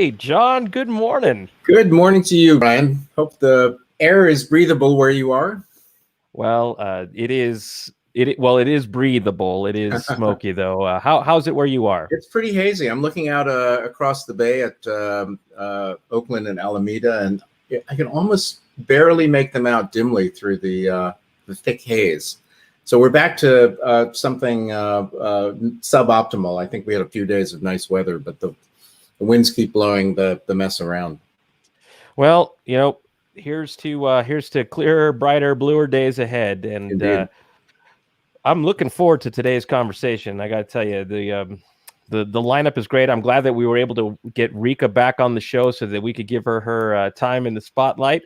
Hey, John, good morning. Good morning to you, Brian. Hope the air is breathable where you are. Well, it is breathable. It is smoky though. How's it where you are? It's pretty hazy. I'm looking out across the bay at Oakland and Alameda, and I can almost barely make them out dimly through the thick haze. So we're back to something suboptimal. I think we had a few days of nice weather, but the winds keep blowing the mess around. Well, here's to clearer, brighter, bluer days ahead, and I'm looking forward to today's conversation. I got to tell you, the lineup is great. I'm glad that we were able to get Rika back on the show so that we could give her time in the spotlight.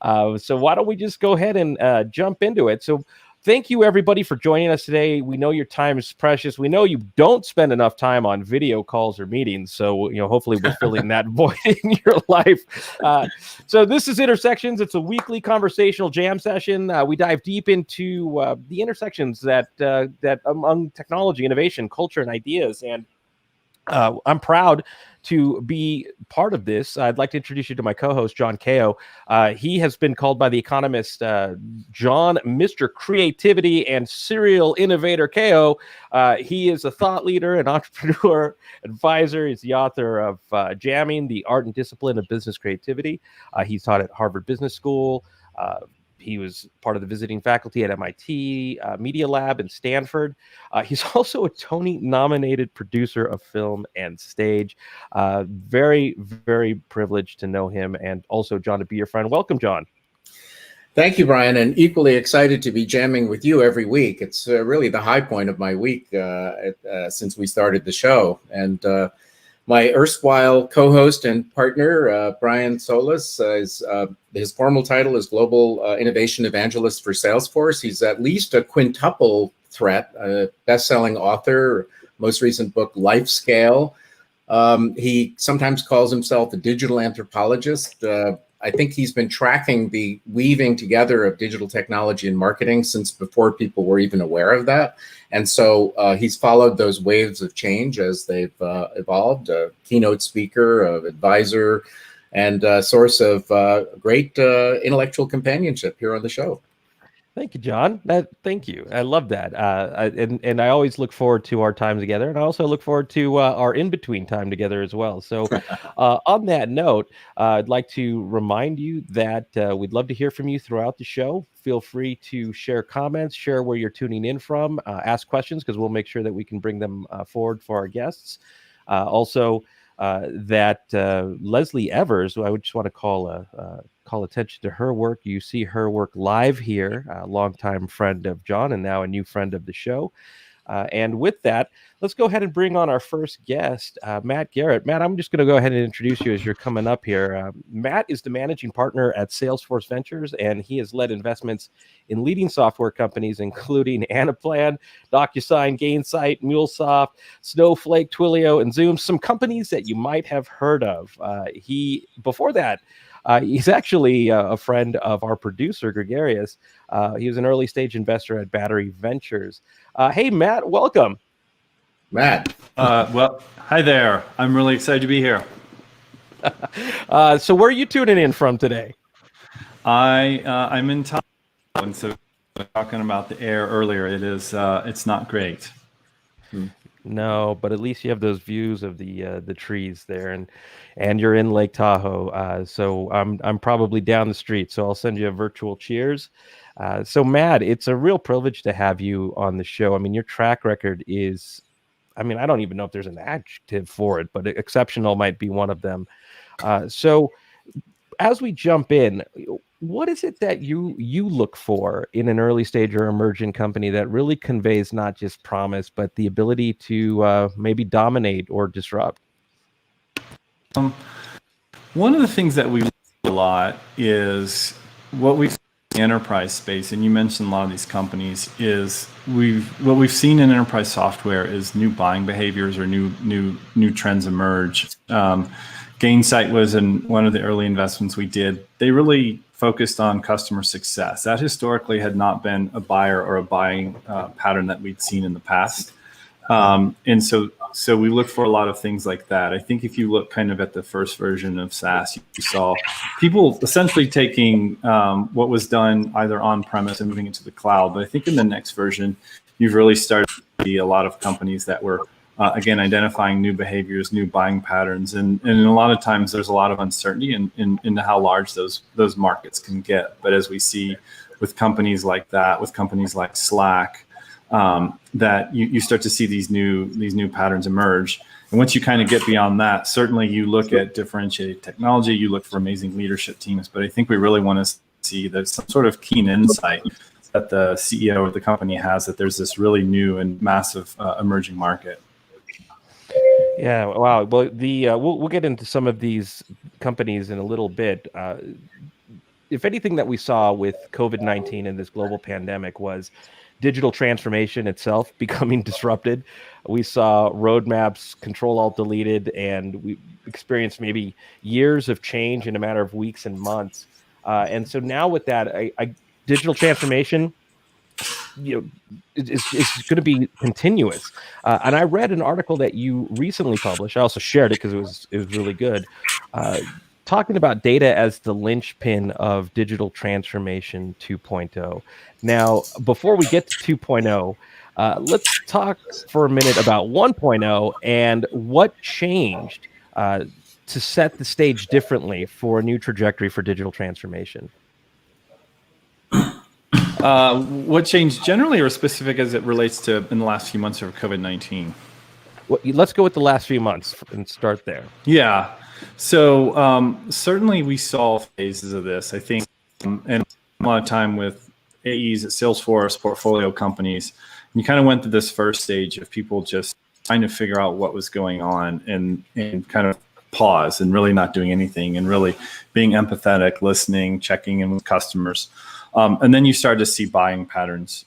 So why don't we just go ahead and jump into it? So thank you, everybody, for joining us today. We know your time is precious. We know you don't spend enough time on video calls or meetings. So, hopefully we're filling that void in your life. So this is Intersections. It's a weekly conversational jam session. We dive deep into the intersections that among technology, innovation, culture, and ideas. And I'm proud to be part of this. I'd like to introduce you to my co-host, John Kao. He has been called by The Economist, John, Mr. Creativity and Serial Innovator Kao. He is a thought leader, an entrepreneur, advisor. He's the author of Jamming, the Art and Discipline of Business Creativity. He's taught at Harvard Business School. He was part of the visiting faculty at MIT, Media Lab, and Stanford. He's also a Tony-nominated producer of film and stage. Very, very privileged to know him, and also, John, to be your friend. Welcome, John. Thank you, Brian, and equally excited to be jamming with you every week. It's really the high point of my week since we started the show. And my erstwhile co-host and partner, Brian Solis, his formal title is Global Innovation Evangelist for Salesforce. He's at least a quintuple threat, a best-selling author, most recent book, Life Scale. He sometimes calls himself a digital anthropologist. I think he's been tracking the weaving together of digital technology and marketing since before people were even aware of that. And so he's followed those waves of change as they've evolved, a keynote speaker, advisor, and a source of great intellectual companionship here on the show. Thank you, John. Thank you. I love that. And I always look forward to our time together. And I also look forward to our in-between time together as well. So on that note, I'd like to remind you that we'd love to hear from you throughout the show. Feel free to share comments, share where you're tuning in from, ask questions, because we'll make sure that we can bring them forward for our guests. Also, that Leslie Evers, I would just want to call attention to her work. You see her work live here, a longtime friend of John and now a new friend of the show. And with that, let's go ahead and bring on our first guest, Matt Garratt. Matt, I'm just going to go ahead and introduce you as you're coming up here. Matt is the managing partner at Salesforce Ventures, and he has led investments in leading software companies, including Anaplan, DocuSign, Gainsight, MuleSoft, Snowflake, Twilio, and Zoom, some companies that you might have heard of. Before that, he's actually a friend of our producer, Gregarious. He was an early stage investor at Battery Ventures. Hey, Matt, welcome. Matt. Well, hi there. I'm really excited to be here. So where are you tuning in from today? I'm in Thailand, and so talking about the air earlier, it's not great. No, but at least you have those views of the trees there, and you're in Lake Tahoe. So I'm probably down the street, so I'll send you a virtual cheers. So Matt, it's a real privilege to have you on the show. I mean, your track record is, I don't even know if there's an adjective for it, but exceptional might be one of them. So as we jump in, what is it that you look for in an early stage or emerging company that really conveys not just promise, but the ability to maybe dominate or disrupt? One of the things that we do a lot is what we've seen in the enterprise space, and you mentioned a lot of these companies, is what we've seen in enterprise software is new buying behaviors or new trends emerge. Gainsight was one of the early investments we did. They really focused on customer success. That historically had not been a buyer or a buying pattern that we'd seen in the past. And so So we look for a lot of things like that. I think if you look kind of at the first version of SaaS, you saw people essentially taking what was done either on premise and moving into the cloud. But I think in the next version, you've really started to see a lot of companies that were again, identifying new behaviors, new buying patterns, and a lot of times there's a lot of uncertainty in how large those markets can get. But as we see with companies like that, with companies like Slack, that you start to see these new patterns emerge. And once you kind of get beyond that, certainly you look at differentiated technology, you look for amazing leadership teams. But I think we really want to see there's some sort of keen insight that the CEO of the company has, that there's this really new and massive emerging market. Yeah, wow. Well, we'll get into some of these companies in a little bit. If anything that we saw with COVID-19 and this global pandemic was digital transformation itself becoming disrupted. We saw roadmaps, Control-Alt-Deleted, and we experienced maybe years of change in a matter of weeks and months. And so now with that, digital transformation, is going to be continuous. And I read an article that you recently published. I also shared it because it was really good. Talking about data as the linchpin of digital transformation 2.0. Now, before we get to 2.0, let's talk for a minute about 1.0 and what changed to set the stage differently for a new trajectory for digital transformation. What changed generally or specific as it relates to in the last few months of COVID-19? Well, let's go with the last few months and start there. Yeah. So certainly we saw phases of this, I think, and a lot of time with AEs at Salesforce, portfolio companies. And you kind of went through this first stage of people just trying to figure out what was going on and kind of pause and really not doing anything and really being empathetic, listening, checking in with customers. And then you start to see buying patterns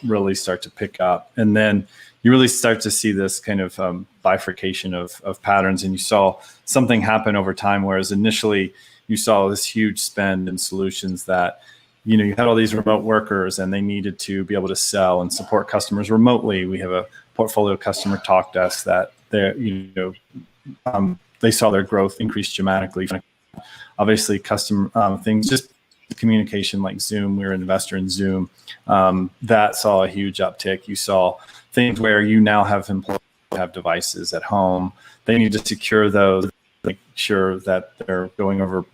really start to pick up. And then you really start to see this kind of bifurcation of patterns. And you saw something happen over time, whereas initially you saw this huge spend in solutions that, you had all these remote workers and they needed to be able to sell and support customers remotely. We have a portfolio customer talk to us that they saw their growth increase dramatically. Obviously, custom things, just communication like Zoom. We're an investor in Zoom. That saw a huge uptick. You saw things where you now have employees who have devices at home. They need to secure those, make sure that they're going over.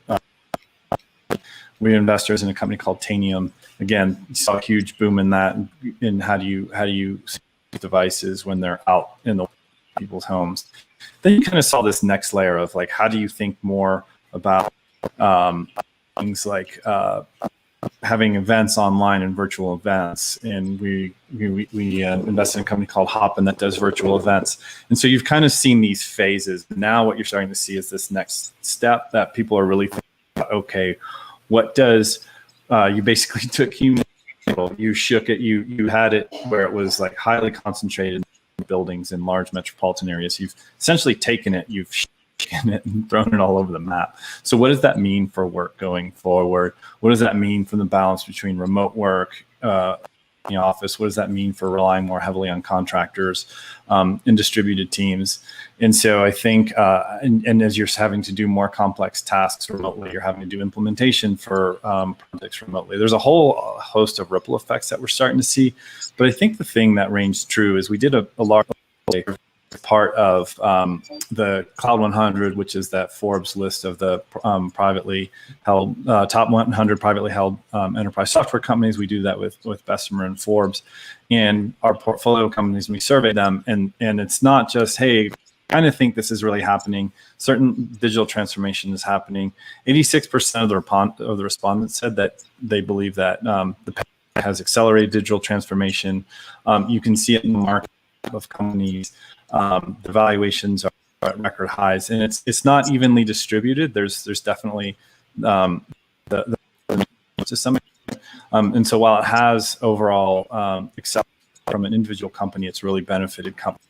We're investors in a company called Tanium. Again, you saw a huge boom in that. And how do you secure devices when they're out in the people's homes? Then you kind of saw this next layer of like, how do you think more about things like having events online and virtual events. And we invested in a company called Hopin that does virtual events. And so you've kind of seen these phases. Now what you're starting to see is this next step that people are really thinking about, okay, what does, you basically took human, you shook it, you had it where it was like highly concentrated in buildings in large metropolitan areas. You've essentially taken it, you've shaken it and thrown it all over the map. So what does that mean for work going forward? What does that mean for the balance between remote work, in the office? What does that mean for relying more heavily on contractors and distributed teams? And so I think, and as you're having to do more complex tasks remotely, you're having to do implementation for projects remotely. There's a whole host of ripple effects that we're starting to see. But I think the thing that reigns true is we did a large part of the Cloud 100, which is that Forbes list of the privately held top 100 privately held enterprise software companies. We do that with Bessemer and Forbes, and our portfolio companies. We survey them, and it's not just, hey, I kind of think this is really happening. Certain digital transformation is happening. 86% of the respondents said that they believe that the pandemic has accelerated digital transformation. You can see it in the market of companies. The valuations are at record highs, and it's not evenly distributed. There's definitely the to some extent. And so while it has overall accelerated from an individual company, it's really benefited companies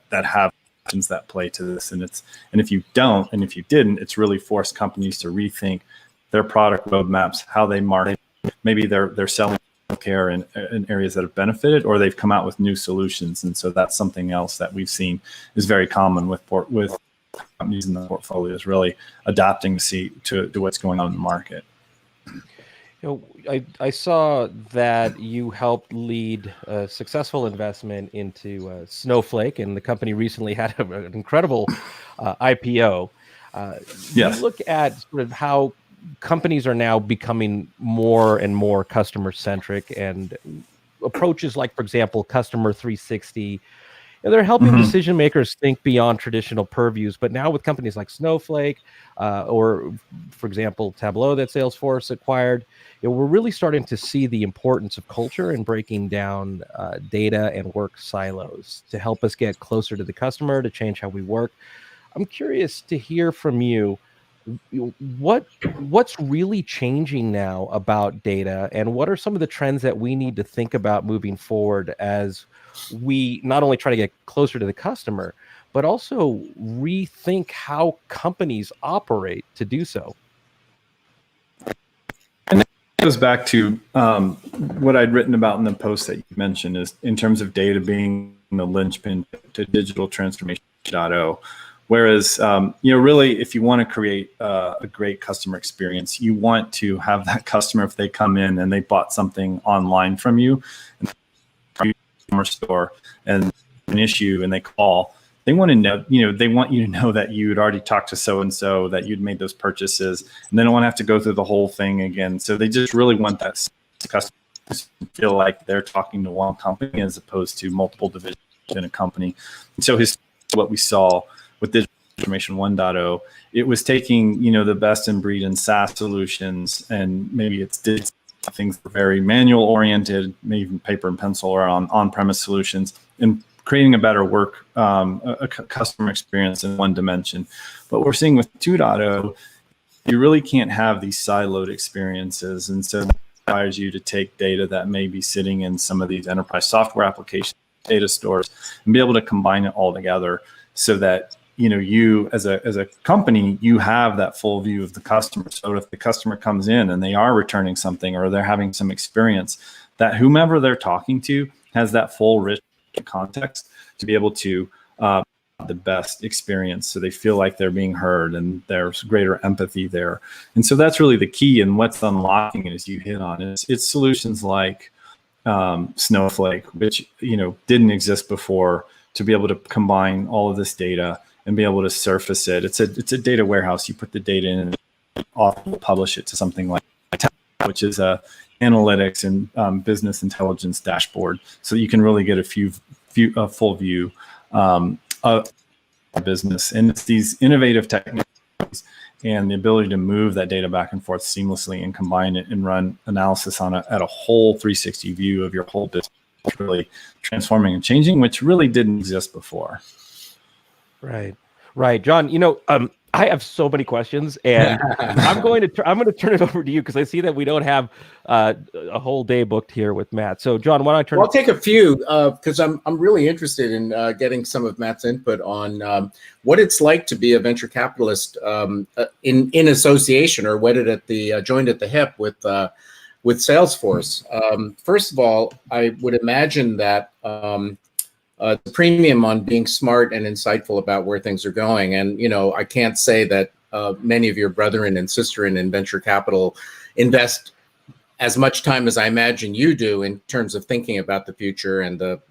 that have options that play to this. And if you don't, and if you didn't, it's really forced companies to rethink their product roadmaps, how they market. Maybe they're selling care in areas that have benefited, or they've come out with new solutions. And so that's something else that we've seen is very common with companies in the portfolio, is really adapting to what's going on in the market. I saw that you helped lead a successful investment into Snowflake, and the company recently had an incredible IPO. Yes. You look at sort of how companies are now becoming more and more customer-centric, and approaches like, for example, Customer 360. They're helping decision makers think beyond traditional purviews. But now with companies like Snowflake, or, for example, Tableau that Salesforce acquired, we're really starting to see the importance of culture and breaking down data and work silos to help us get closer to the customer, to change how we work. I'm curious to hear from you. What's really changing now about data, and what are some of the trends that we need to think about moving forward as we not only try to get closer to the customer, but also rethink how companies operate to do so? And that goes back to what I'd written about in the post that you mentioned, is in terms of data being the linchpin to digital transformation 2.0. Whereas, really, if you want to create a great customer experience, you want to have that customer, if they come in and they bought something online from you, and store and an issue, and they call, they want to know, they want you to know that you'd already talked to so-and-so, that you'd made those purchases, and they don't want to have to go through the whole thing again. So they just really want that customer to feel like they're talking to one company as opposed to multiple divisions in a company. And so what we saw with digital transformation 1.0, it was taking, the best in breed and SaaS solutions, and maybe it's things that are very manual oriented, maybe even paper and pencil, or on-premise solutions, and creating a better work, a customer experience in one dimension. But we're seeing with 2.0, you really can't have these siloed experiences. And so that requires you to take data that may be sitting in some of these enterprise software applications, data stores, and be able to combine it all together so that you as a company, you have that full view of the customer. So if the customer comes in and they are returning something, or they're having some experience, that whomever they're talking to has that full rich context to be able to the best experience, so they feel like they're being heard and there's greater empathy there. And so that's really the key. And what's unlocking it, as you hit on, it's solutions like Snowflake, which didn't exist before, to be able to combine all of this data and be able to surface it. It's a data warehouse. You put the data in and often publish it to something like Tableau, which is a analytics and business intelligence dashboard, so that you can really get a full view of the business. And it's these innovative techniques and the ability to move that data back and forth seamlessly and combine it and run analysis on at a whole 360 view of your whole business, really transforming and changing, which really didn't exist before. Right. John, I have so many questions, and I'm going to turn it over to you, because I see that we don't have a whole day booked here with Matt. So, John, why don't I turn? I'll take a few, because I'm really interested in getting some of Matt's input on what it's like to be a venture capitalist in association, or wedded at the joined at the hip with Salesforce. First of all, I would imagine that the premium on being smart and insightful about where things are going. And, I can't say that many of your brethren and sisterin in venture capital invest as much time as I imagine you do in terms of thinking about the future and the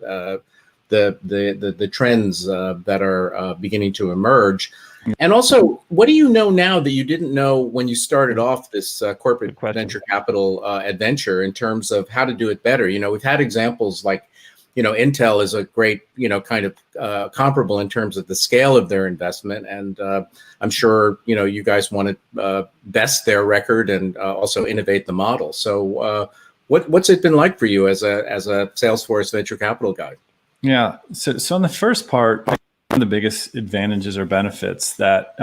trends that are beginning to emerge. And also, what do you know now that you didn't know when you started off this corporate venture capital adventure, in terms of how to do it better? We've had examples like, Intel is a great, kind of comparable in terms of the scale of their investment. And I'm sure, you guys want to best their record and also innovate the model. So what's it been like for you as a Salesforce venture capital guy? Yeah. So on the first part, one of the biggest advantages or benefits that,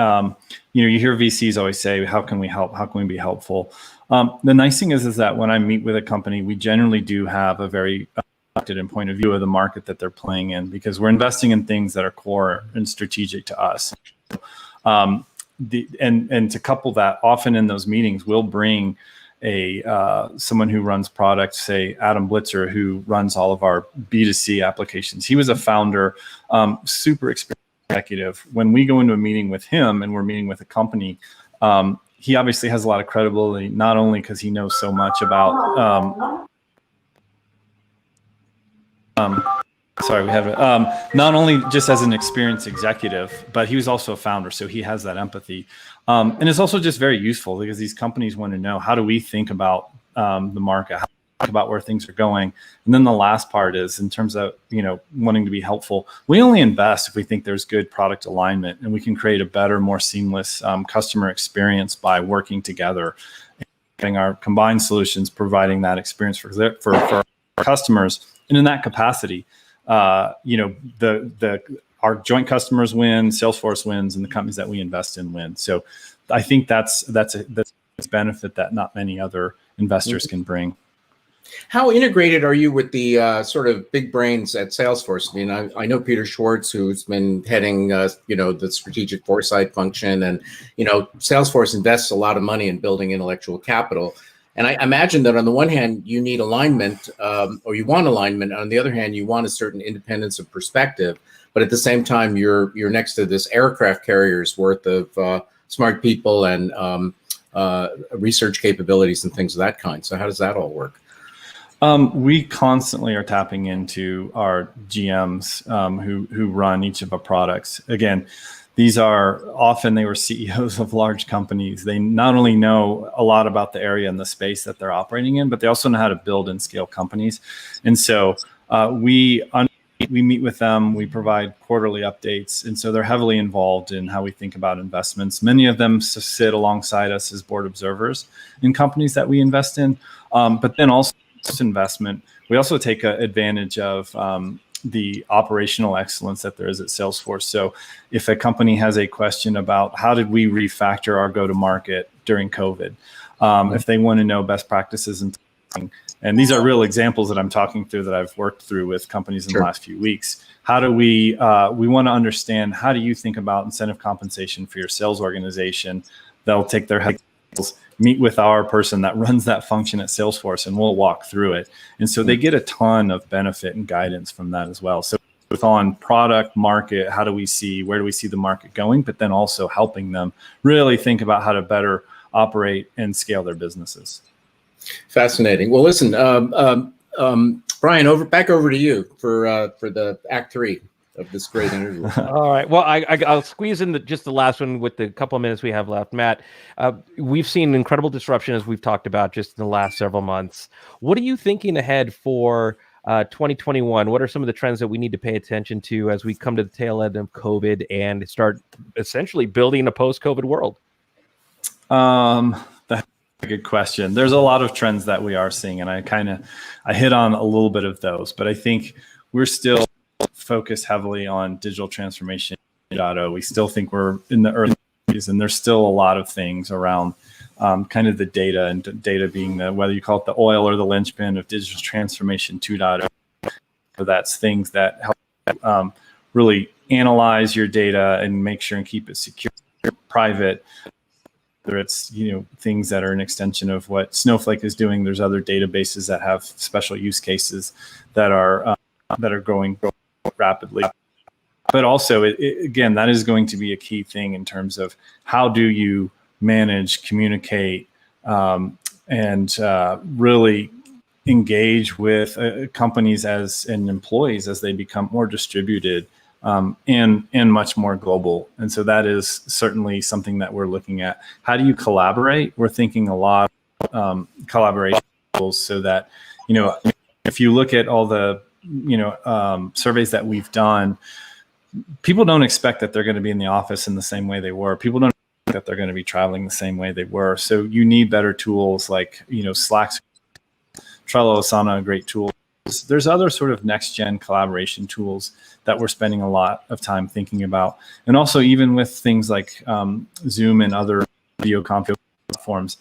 you hear VCs always say, how can we help? How can we be helpful? The nice thing is that when I meet with a company, we generally do have a very and point of view of the market that they're playing in, because we're investing in things that are core and strategic to us. And to couple that, often in those meetings, we'll bring someone who runs products, say Adam Blitzer, who runs all of our B2C applications. He was a founder, super experienced executive. When we go into a meeting with him and we're meeting with a company, he obviously has a lot of credibility, not only because he knows so much about sorry, we have not only just as an experienced executive, but he was also a founder, so he has that empathy. And it's also just very useful because these companies want to know, how do we think about the market, how do we think about where things are going? And then the last part is, in terms of wanting to be helpful, we only invest if we think there's good product alignment and we can create a better, more seamless customer experience by working together, having our combined solutions, providing that experience for our customers. And in that capacity, our joint customers win, Salesforce wins, and the companies that we invest in win. So I think that's a benefit that not many other investors can bring. How integrated are you with the sort of big brains at Salesforce? I mean, I know Peter Schwartz, who's been heading, the strategic foresight function, and Salesforce invests a lot of money in building intellectual capital. And I imagine that on the one hand, you need alignment, or you want alignment. On the other hand, you want a certain independence of perspective. But at the same time, you're next to this aircraft carrier's worth of smart people and research capabilities and things of that kind. So how does that all work? We constantly are tapping into our GMs who run each of our products. Again, these are often, they were CEOs of large companies. They not only know a lot about the area and the space that they're operating in, but they also know how to build and scale companies. And so we meet with them, we provide quarterly updates. And so they're heavily involved in how we think about investments. Many of them sit alongside us as board observers in companies that we invest in. But then also investment, we also take advantage of the operational excellence that there is at Salesforce. So if a company has a question about how did we refactor our go-to-market during COVID, if they want to know best practices and these are real examples that I'm talking through that I've worked through with companies in the last few weeks. How do we want to understand, how do you think about incentive compensation for your sales organization? They'll take their head, meet with our person that runs that function at Salesforce, and we'll walk through it. And so they get a ton of benefit and guidance from that as well. So both on product, market, where do we see the market going, but then also helping them really think about how to better operate and scale their businesses. Fascinating. Well, listen, Brian, back over to you for the Act 3 of this great interview. All right. Well, I'll squeeze in just the last one with the couple of minutes we have left. Matt, we've seen incredible disruption, as we've talked about just in the last several months. What are you thinking ahead for 2021? What are some of the trends that we need to pay attention to as we come to the tail end of COVID and start essentially building a post-COVID world? That's a good question. There's a lot of trends that we are seeing, and I hit on a little bit of those, but I think we're still focused heavily on digital transformation 2.0. We still think we're in the early days, and there's still a lot of things around kind of the data, and data being whether you call it the oil or the linchpin of digital transformation 2.0. So that's things that help really analyze your data and make sure and keep it secure, private. Whether it's things that are an extension of what Snowflake is doing, there's other databases that have special use cases that are growing rapidly. But also, again, that is going to be a key thing in terms of how do you manage, communicate, and really engage with companies and employees as they become more distributed and much more global. And so that is certainly something that we're looking at. How do you collaborate? We're thinking a lot collaboration tools, so that if you look at all the surveys that we've done, people don't expect that they're going to be in the office in the same way they were. People don't expect that they're going to be traveling the same way they were. So you need better tools like, Slack, Trello, Asana, great tools. There's other sort of next gen collaboration tools that we're spending a lot of time thinking about. And also even with things like Zoom and other video conference platforms,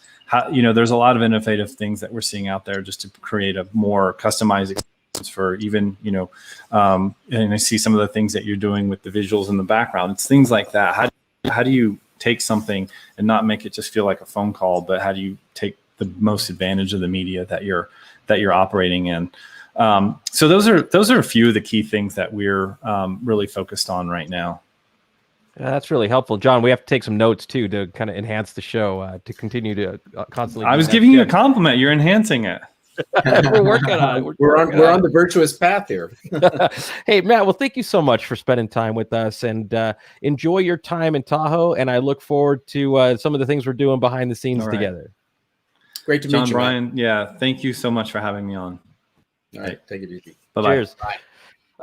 there's a lot of innovative things that we're seeing out there just to create a more customized experience for even, and I see some of the things that you're doing with the visuals in the background. It's things like that. How do you take something and not make it just feel like a phone call, but how do you take the most advantage of the media that you're operating in. So those are a few of the key things that we're really focused on right now. That's really helpful, John. We have to take some notes too to kind of enhance the show to continue to constantly. I was giving you a compliment. You're enhancing it. We're working on it. We're on the virtuous path here. Hey, Matt, well, thank you so much for spending time with us, and enjoy your time in Tahoe. And I look forward to some of the things we're doing behind the scenes together. Great to meet you, John, Brian. Matt. Yeah, thank you so much for having me on. All right, take it easy. Bye-bye. Cheers. Bye.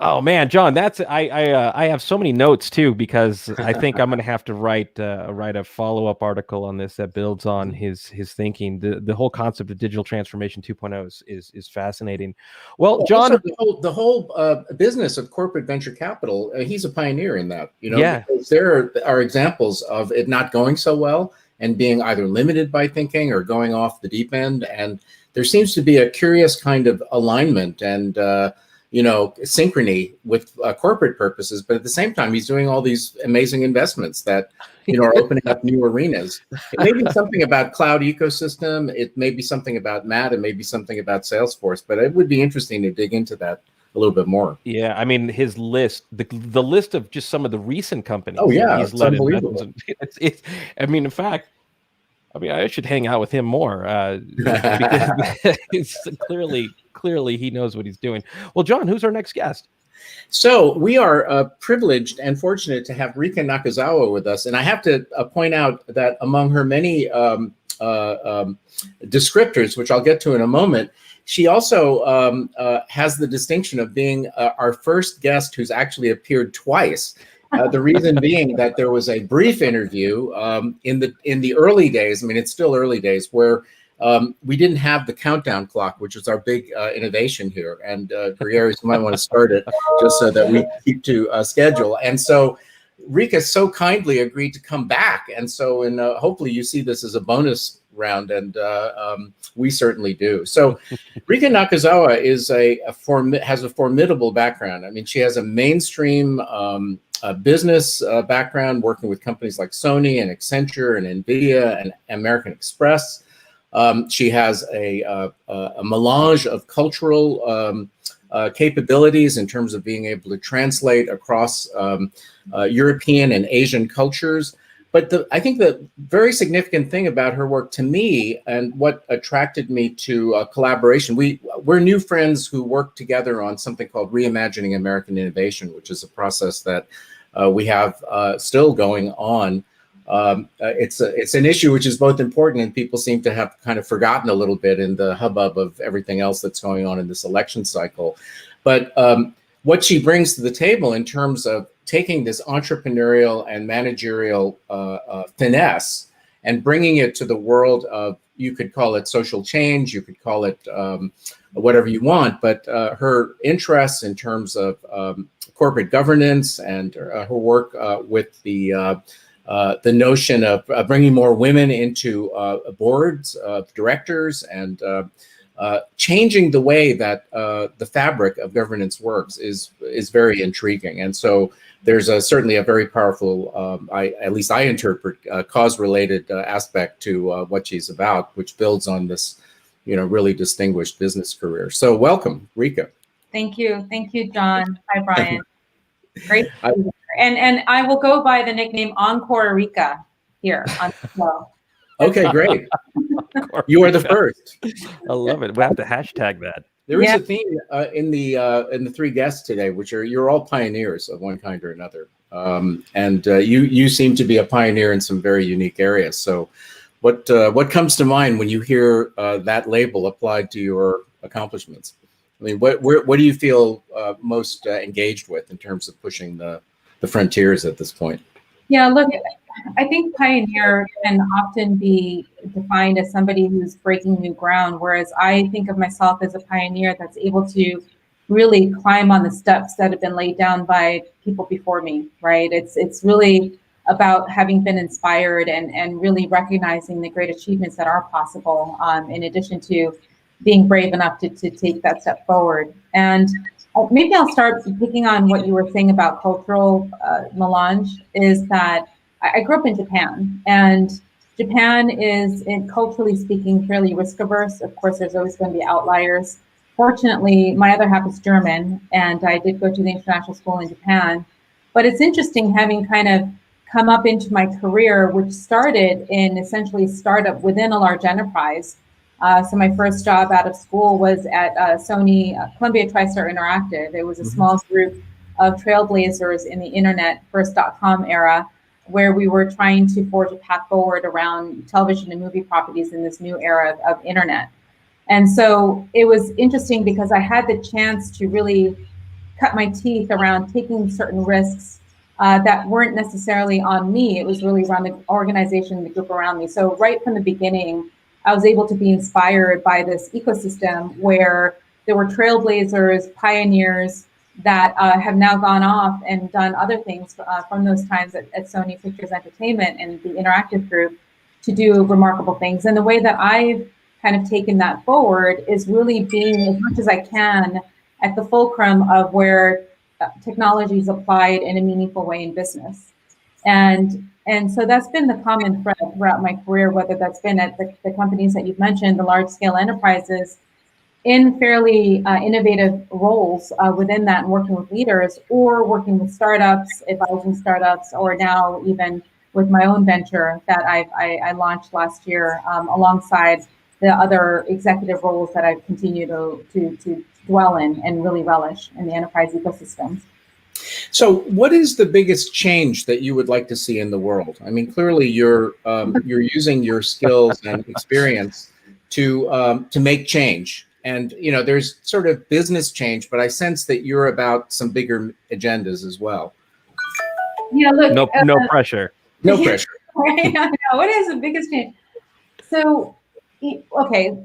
Oh man, John, that's I have so many notes too, because I think I'm going to have to write a follow-up article on this that builds on his thinking. The whole concept of digital transformation 2.0 is fascinating. Well, John, also the whole business of corporate venture capital, he's a pioneer in that. Yeah. Because there are examples of it not going so well and being either limited by thinking or going off the deep end, and there seems to be a curious kind of alignment and synchrony with corporate purposes, but at the same time, he's doing all these amazing investments that, are opening up new arenas. It may be something about cloud ecosystem. It may be something about Matt. It may be something about Salesforce, but it would be interesting to dig into that a little bit more. Yeah, I mean, his list, the list of just some of the recent companies. Oh yeah, he's it's unbelievable. In fact, I should hang out with him more because it's clearly he knows what he's doing. Well, John, who's our next guest? So we are privileged and fortunate to have Rika Nakazawa with us. And I have to point out that among her many descriptors, which I'll get to in a moment, she also has the distinction of being our first guest who's actually appeared twice. The reason being that there was a brief interview in the early days. I mean, it's still early days, where we didn't have the countdown clock, which was our big innovation here. And Garratt, you might want to start it just so that we keep to schedule. And so Rika so kindly agreed to come back. And so hopefully you see this as a bonus round, and we certainly do. So Rika Nakazawa has a formidable background. I mean, she has a mainstream business background, working with companies like Sony and Accenture and NVIDIA and American Express. She has a melange of cultural capabilities in terms of being able to translate across European and Asian cultures. But I think the very significant thing about her work to me, and what attracted me to collaboration, we're new friends who work together on something called Reimagining American Innovation, which is a process that we have still going on. It's an issue which is both important, and people seem to have kind of forgotten a little bit in the hubbub of everything else that's going on in this election cycle. But what she brings to the table in terms of taking this entrepreneurial and managerial finesse and bringing it to the world of, you could call it social change, you could call it whatever you want, but her interests in terms of corporate governance and her work with the notion of bringing more women into boards of directors and changing the way that the fabric of governance works is very intriguing. And so there's certainly a very powerful, at least I interpret, cause-related aspect to what she's about, which builds on this, really distinguished business career. So welcome, Rika. Thank you, John. Hi, Brian. Great. And I will go by the nickname Encore Rika here on the show. Okay, great. You are the first. I love it. We have to hashtag that. There is a theme in the three guests today, which you're all pioneers of one kind or another, and you seem to be a pioneer in some very unique areas. So, what comes to mind when you hear that label applied to your accomplishments? I mean, what do you feel most engaged with in terms of pushing the frontiers at this point? Yeah, look, I think pioneer can often be defined as somebody who's breaking new ground, whereas I think of myself as a pioneer that's able to really climb on the steps that have been laid down by people before me, right? It's really about having been inspired and really recognizing the great achievements that are possible, in addition to being brave enough to take that step forward. And maybe I'll start picking on what you were saying about cultural melange, is that I grew up in Japan, and Japan is, culturally speaking, fairly risk averse. Of course, there's always going to be outliers. Fortunately, my other half is German, and I did go to the international school in Japan. But it's interesting having kind of come up into my career, which started in essentially startup within a large enterprise. So my first job out of school was at Sony Columbia TriStar Interactive. It was a small group of trailblazers in the internet first .com era, where we were trying to forge a path forward around television and movie properties in this new era of internet. And so it was interesting because I had the chance to really cut my teeth around taking certain risks that weren't necessarily on me. It was really around the organization, the group around me. So right from the beginning, I was able to be inspired by this ecosystem where there were trailblazers, pioneers that have now gone off and done other things from those times at Sony Pictures Entertainment and the Interactive Group to do remarkable things. And the way that I've kind of taken that forward is really being, as much as I can, at the fulcrum of where technology is applied in a meaningful way in business. And so that's been the common thread throughout my career, whether that's been at the companies that you've mentioned, the large scale enterprises, in fairly innovative roles within that and working with leaders, or working with startups, advising startups, or now even with my own venture that I launched last year alongside the other executive roles that I've continued to dwell in and really relish in the enterprise ecosystem. So what is the biggest change that you would like to see in the world? I mean, clearly you're using your skills and experience to make change. And, you know, there's sort of business change, but I sense that you're about some bigger agendas as well. Yeah, look. No pressure. No pressure. Right? I know. What is the biggest change? So, okay,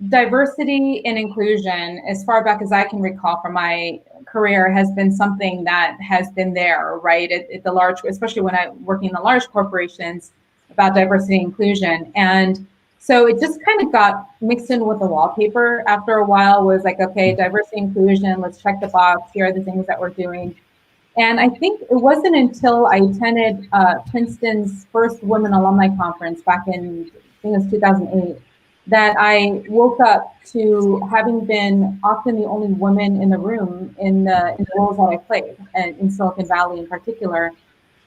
diversity and inclusion, as far back as I can recall from my career, has been something that has been there, right? At the large, especially when I'm working in the large corporations, about diversity and inclusion. And so it just kind of got mixed in with the wallpaper after a while. Was like, okay, diversity, inclusion, let's check the box. Here are the things that we're doing. And I think it wasn't until I attended Princeton's first Women Alumni Conference back in, I think it was 2008, that I woke up to having been often the only woman in the room in the roles that I played, and in Silicon Valley in particular.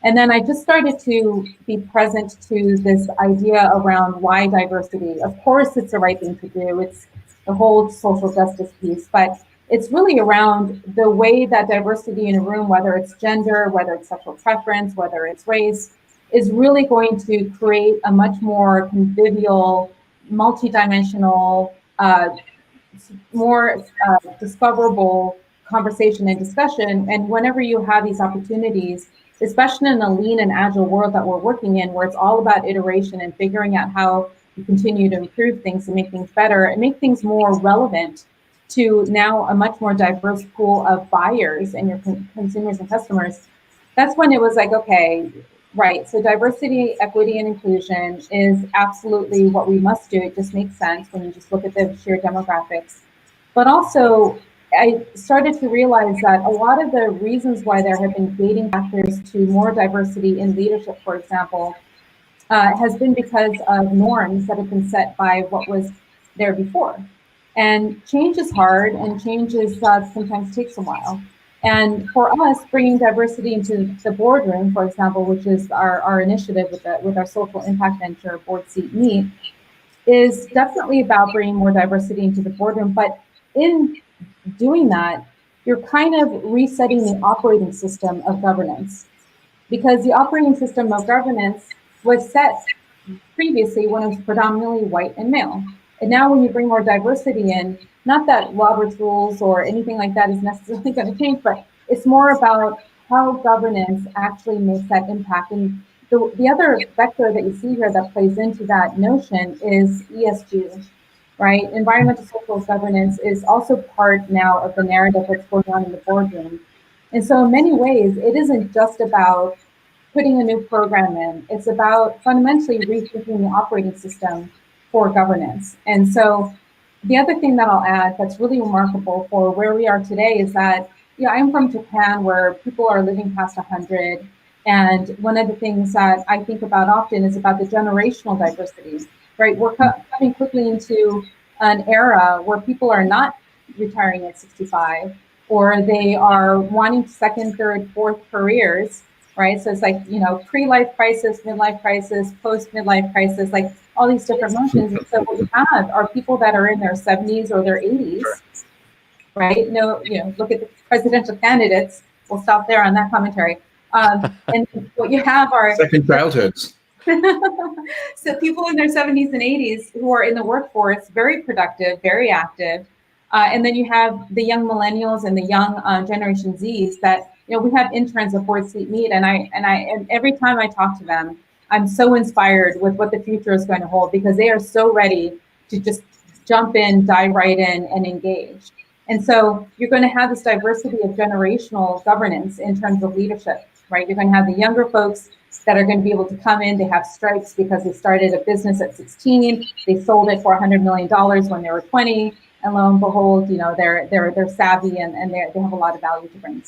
And then I just started to be present to this idea around why diversity. Of course, it's the right thing to do. It's the whole social justice piece, but it's really around the way that diversity in a room, whether it's gender, whether it's sexual preference, whether it's race, is really going to create a much more convivial, multidimensional, more discoverable conversation and discussion. And whenever you have these opportunities, especially in a lean and agile world that we're working in, where it's all about iteration and figuring out how you continue to improve things and make things better and make things more relevant to now a much more diverse pool of buyers and your consumers and customers, that's when it was like, okay, right. So diversity, equity, and inclusion is absolutely what we must do. It just makes sense when you just look at the sheer demographics. But also, I started to realize that a lot of the reasons why there have been gating factors to more diversity in leadership, for example, has been because of norms that have been set by what was there before. And change is hard, and change is sometimes takes a while. And for us, bringing diversity into the boardroom, for example, which is our initiative with our social impact venture, Board Seat Meet, is definitely about bringing more diversity into the boardroom. But in doing that, you're kind of resetting the operating system of governance, because the operating system of governance was set previously when it was predominantly white and male. And now when you bring more diversity in, not that Robert's rules or anything like that is necessarily going to change, but it's more about how governance actually makes that impact. And the other vector that you see here that plays into that notion is ESG, right? Environmental social governance is also part now of the narrative that's going on in the boardroom. And so in many ways, it isn't just about putting a new program in. It's about fundamentally rethinking the operating system for governance. And so the other thing that I'll add that's really remarkable for where we are today is that, I'm from Japan, where people are living past 100, And one of the things that I think about often is about the generational diversity, right? We're coming quickly into an era where people are not retiring at 65, or they are wanting second, third, fourth careers, right? So it's like, pre-life crisis, midlife crisis, post-midlife crisis, like all these different motions. And so what you have are people that are in their 70s or their 80s, right? No, look at the presidential candidates. We'll stop there on that commentary. And what you have are second childhoods. So people in their 70s and 80s who are in the workforce, very productive, very active. And then you have the young millennials and the young Generation Zs that, we have interns at Board Seat Meet, and every time I talk to them, I'm so inspired with what the future is going to hold, because they are so ready to just jump in, dive right in, and engage. And so you're going to have this diversity of generational governance in terms of leadership, right? You're going to have the younger folks that are going to be able to come in. They have stripes because they started a business at 16. They sold it for $100 million when they were 20. And lo and behold, they're savvy and they have a lot of value to bring.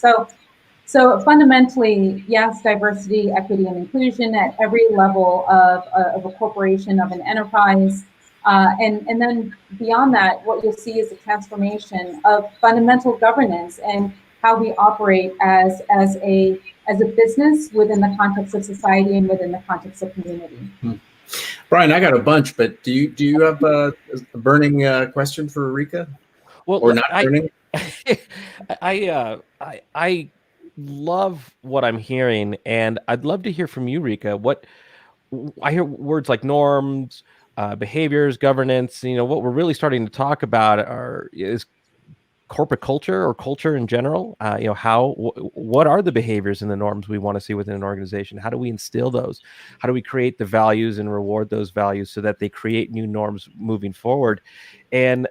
So fundamentally, yes, diversity, equity, and inclusion at every level of a corporation, of an enterprise. And then beyond that, what you'll see is a transformation of fundamental governance and how we operate as a business within the context of society and within the context of community. Brian, I got a bunch, but do you have a burning question for Rika? Well, or not burning? I love what I'm hearing, and I'd love to hear from you, Rika. What I hear words like norms, behaviors, governance. What we're really starting to talk about is corporate culture, or culture in general. What are the behaviors and the norms we want to see within an organization? How do we instill those? How do we create the values and reward those values so that they create new norms moving forward? And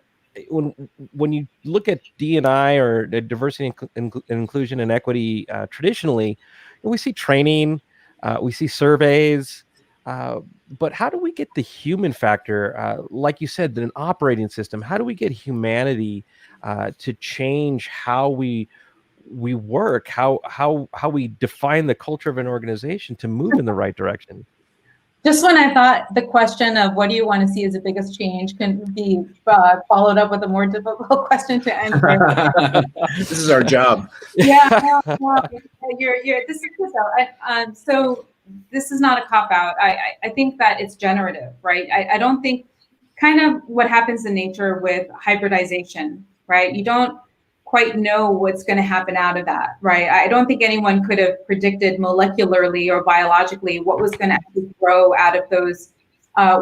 when you look at D&I, or diversity and inclusion and equity, traditionally, we see training, we see surveys, but how do we get the human factor? Like you said, an operating system. How do we get humanity to change how we work, how we define the culture of an organization to move in the right direction? Just when I thought the question of what do you want to see as the biggest change can be followed up with a more difficult question to answer. This is our job. Yeah, you're this is good though. So this is not a cop-out. I think that it's generative, right? I don't think, kind of what happens in nature with hybridization, right? You don't quite know what's going to happen out of that, right? I don't think anyone could have predicted molecularly or biologically what was going to actually grow out of those,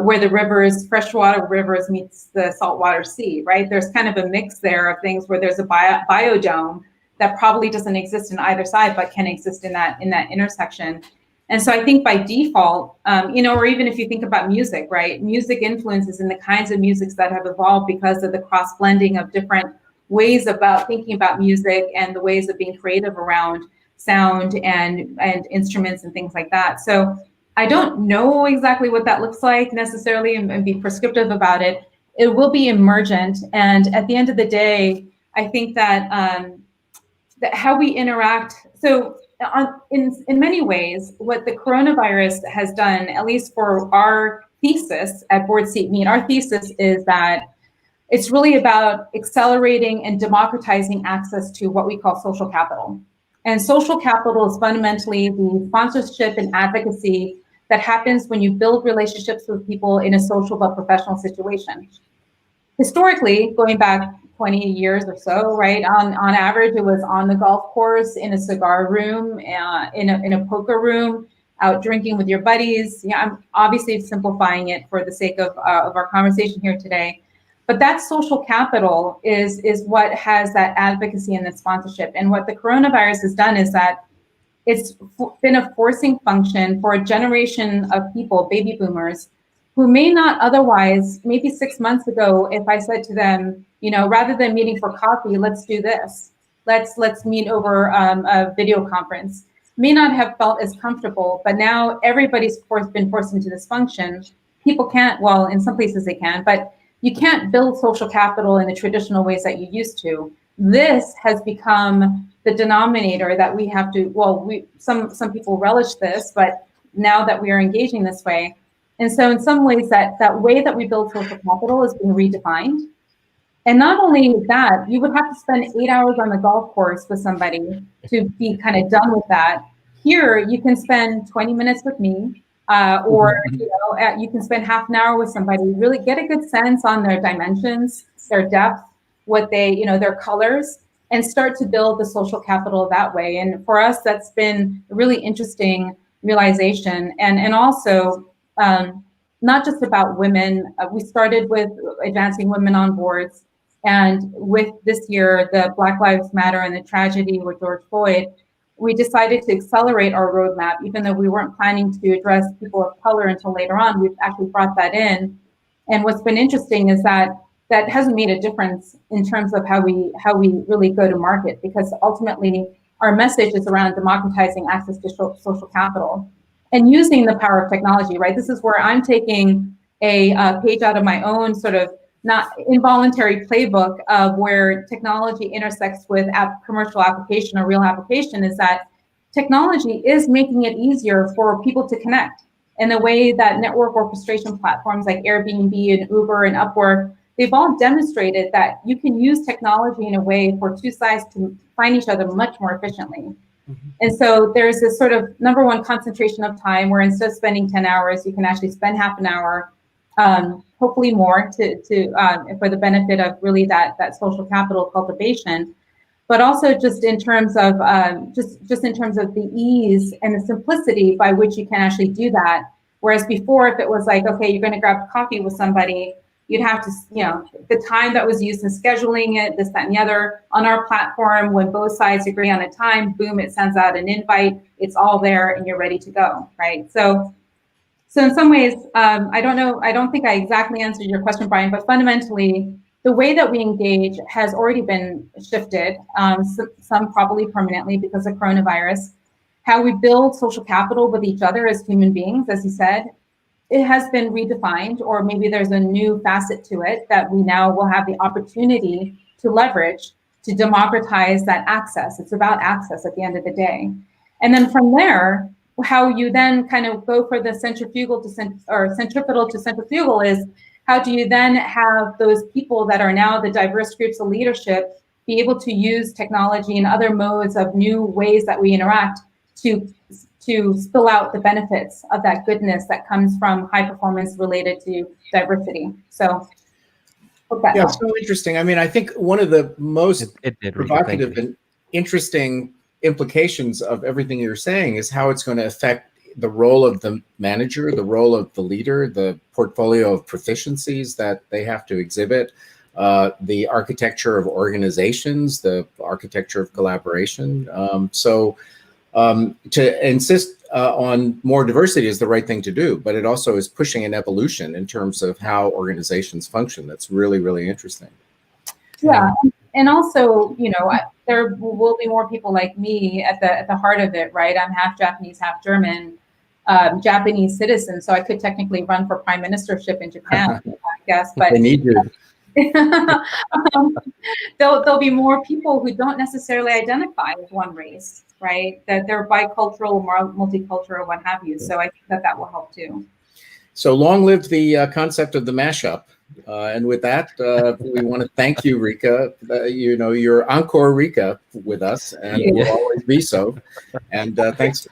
where the rivers, freshwater rivers meets the saltwater sea, right? There's kind of a mix there of things where there's a biodome that probably doesn't exist in either side, but can exist in that intersection. And so I think by default, or even if you think about music, right? Music influences in the kinds of musics that have evolved because of the cross blending of different ways about thinking about music and the ways of being creative around sound and instruments and things like that. So I don't know exactly what that looks like necessarily and be prescriptive about it. It will be emergent. And at the end of the day, I think that, that how we interact, so in many ways, what the coronavirus has done, at least for our thesis at Board Seat Meet, our thesis is that it's really about accelerating and democratizing access to what we call social capital. And social capital is fundamentally the sponsorship and advocacy that happens when you build relationships with people in a social but professional situation. Historically, going back 20 years or so, right, on average, it was on the golf course, in a cigar room, in a poker room, out drinking with your buddies. I'm obviously simplifying it for the sake of our conversation here today. But that social capital is what has that advocacy and the sponsorship. And what the coronavirus has done is that it's been a forcing function for a generation of people, baby boomers, who may not otherwise, maybe 6 months ago, if I said to them, rather than meeting for coffee, let's do this. Let's meet over a video conference. May not have felt as comfortable, but now everybody's been forced into this function. People can't, well, in some places they can, but you can't build social capital in the traditional ways that you used to. this has become the denominator that we have to, some people relish this, but now that we are engaging this way. And so in some ways that way that we build social capital has been redefined. And not only that, you would have to spend 8 hours on the golf course with somebody to be kind of done with that. Here, you can spend 20 minutes with me, or you can spend half an hour with somebody, really get a good sense on their dimensions, their depth, what they, their colors, and start to build the social capital that way. And for us, that's been a really interesting realization. And also, not just about women. We started with advancing women on boards. And with this year, the Black Lives Matter and the tragedy with George Floyd, we decided to accelerate our roadmap, even though we weren't planning to address people of color until later on. We've actually brought that in. And what's been interesting is that hasn't made a difference in terms of how we really go to market, because ultimately our message is around democratizing access to social capital and using the power of technology, right? This is where I'm taking a page out of my own sort of not involuntary playbook of where technology intersects with commercial application or real application, is that technology is making it easier for people to connect in the way that network orchestration platforms like Airbnb and Uber and Upwork, they've all demonstrated that you can use technology in a way for two sides to find each other much more efficiently. Mm-hmm. And so there's this sort of number one concentration of time where instead of spending 10 hours, you can actually spend half an hour, hopefully more for the benefit of really that social capital cultivation, but also just in terms of just in terms of the ease and the simplicity by which you can actually do that. Whereas before, if it was like, okay, you're going to grab coffee with somebody, you'd have to, the time that was used in scheduling it, this, that, and the other. On our platform, when both sides agree on a time, boom, it sends out an invite. It's all there, and you're ready to go, right? So in some ways, I don't think I exactly answered your question, Brian, but fundamentally, the way that we engage has already been shifted, some probably permanently because of coronavirus. How we build social capital with each other as human beings, as you said, it has been redefined, or maybe there's a new facet to it that we now will have the opportunity to leverage to democratize that access. It's about access at the end of the day. And then from there, how you then kind of go for the centrifugal to centripetal to centrifugal is, how do you then have those people that are now the diverse groups of leadership be able to use technology and other modes of new ways that we interact to spill out the benefits of that goodness that comes from high performance related to diversity. So hope that helps. So interesting. I mean, I think one of the most provocative and interesting implications of everything you're saying is how it's going to affect the role of the manager, the role of the leader, the portfolio of proficiencies that they have to exhibit, the architecture of organizations, the architecture of collaboration. To insist on more diversity is the right thing to do, but it also is pushing an evolution in terms of how organizations function. That's really, really interesting. Yeah, and also, there will be more people like me at the heart of it, right? I'm half Japanese, half German, Japanese citizen, so I could technically run for prime ministership in Japan, I guess. But they need you. There'll be more people who don't necessarily identify with one race, right? That they're bicultural, multicultural, what have you. So I think that will help too. So long live the concept of the mashup. And with that, we want to thank you, Rika. You're Encore Rika with us, and will always be so. And thanks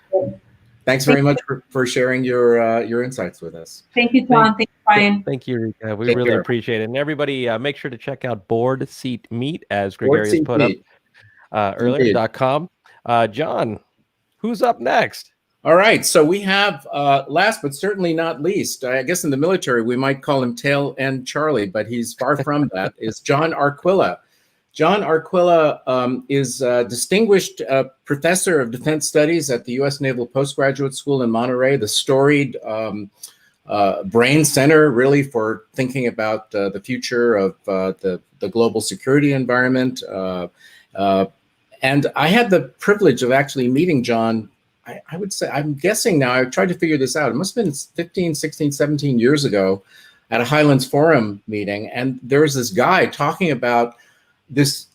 very much for sharing your insights with us. Thank you, John. Thank you, Brian. Thank you, Rika. We really appreciate it. And everybody, make sure to check out Board Seat Meet, as Gregarious put up earlier.com. John, who's up next? All right, so we have, last but certainly not least, I guess in the military we might call him Tail End Charlie, but he's far from that, is John Arquilla. John Arquilla is a distinguished professor of defense studies at the U.S. Naval Postgraduate School in Monterey, the storied brain center really for thinking about the future of the global security environment. And I had the privilege of actually meeting John. I would say, I'm guessing now, I tried to figure this out. It must have been 15, 16, 17 years ago at a Highlands Forum meeting. And there was this guy talking about this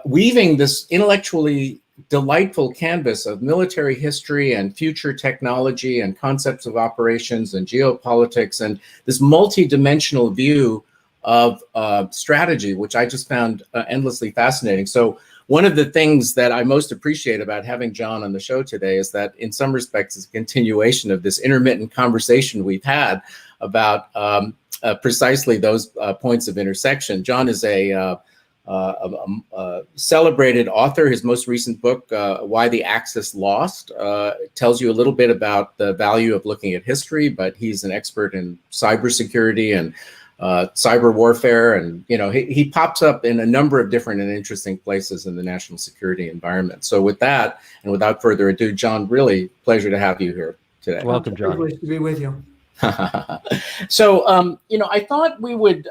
weaving this intellectually delightful canvas of military history and future technology and concepts of operations and geopolitics and this multi-dimensional view of strategy, which I just found endlessly fascinating. So one of the things that I most appreciate about having John on the show today is that in some respects it's a continuation of this intermittent conversation we've had about precisely those points of intersection. John is a celebrated author. His most recent book, Why the Axis Lost, tells you a little bit about the value of looking at history, but he's an expert in cybersecurity and cyber warfare. And, you know, he pops up in a number of different and interesting places in the national security environment. So with that, and without further ado, John, really pleasure to have you here today. Welcome, John. Privileged to be with you. So, you know, I thought we would